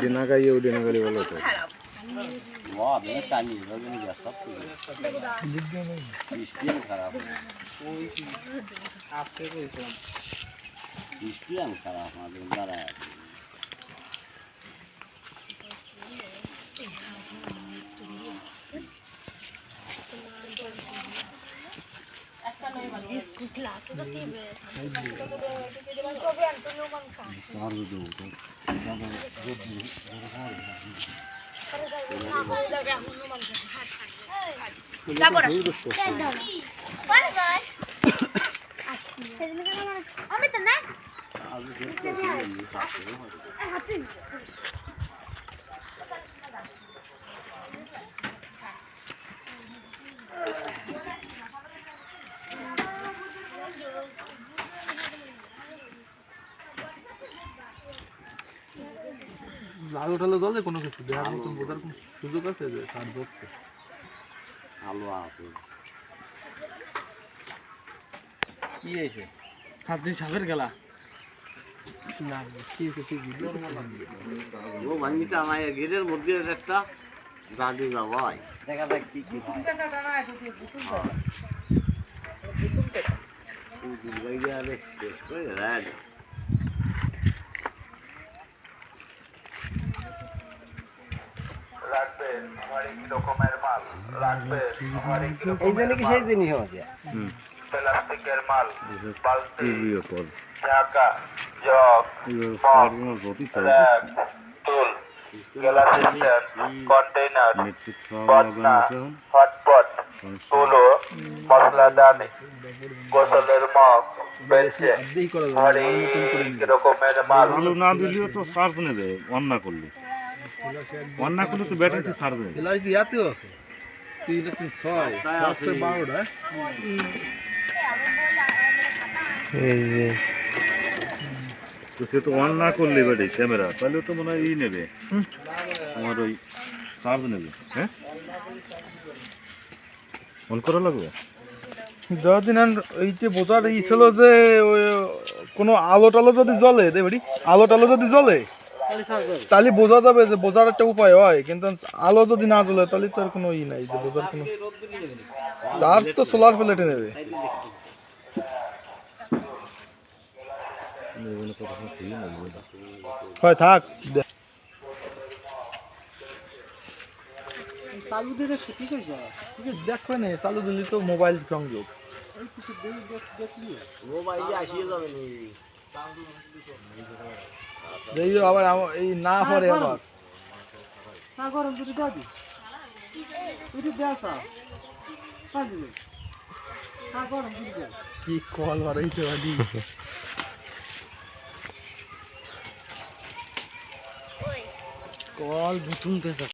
dinner গাইয়ে dinner গালি বলো তো वाह मैं ताली रोजन गया सब कुछ सिस्टम खराब है आपके कोई तो सिस्टम खराब है अंदर है क्लास तो तीबे লাল উঠালে দলে কোনো কিছু দেওয়ার মতন বোঝার কোনো সুযোগ আছে যে কাজ করছে आलू আছে কি হয়েছে হাত দিন সাপের গেলা না কি হয়েছে ভিডিও ও ভাঙিটা আমার গিরের মধ্যে একটা জাদু যাওয়াই দেখা দেখ কি কি হয় দুর্গাইয়া রে কই রাড রাখবেন আমার এই রকমের মাল রাখবেন আমার এই এই জন্য কি সেই দিনই হচ্ছে প্লাস্টিকের মাল বালতি ভিডিও কল ঢাকা জগ ফার্মার body rack tool glass container Netflix খাওয়া বদনা হবে হটপট তুলো মশলাদানি গোসলের মগ বেলচে হরেক রকমের মাল আলু না দিলেও তো চার্জ নেবে অন না করলে অন না করলে তো ব্যাটারি চার্জ নেবে এলাই কি ইয়াতেও আছে 3 6 712 এই যে তো সে তো অন না করলে ব্যাটারি ক্যামেরা তাহলে তো মনে হয় ই নেবে আমার ওই চার্জ নেবে হ্যাঁ অন করা লাগবে যতদিন এইটা বোঝার ই ছিল যে ওই কোনো আলো টালো যদি জ্বলে দেখবি আলো টালো যদি জ্বলে তাহলে বোঝা যাবে যে বোঝার একটা উপায় হয় কিন্তু আলো যদি না জ্বলে তাহলে তো আর কোনো ই নাই যে বোঝার কোনো চার্জ তো সোলার প্লেটে নেবে হয় থাক চালু দিলে কি কইছ দেখো না চালু দিলে তো মোবাইল সংযোগ মোবাইলে আসিয়ে যাবে নি দেই আবার এই না পরে আবার না গরম দুটো দাও দি দুটো দাও সা সাজি না গরম দুটো দাও কি কল মারাইছে বাদি কল বুতুম পেছা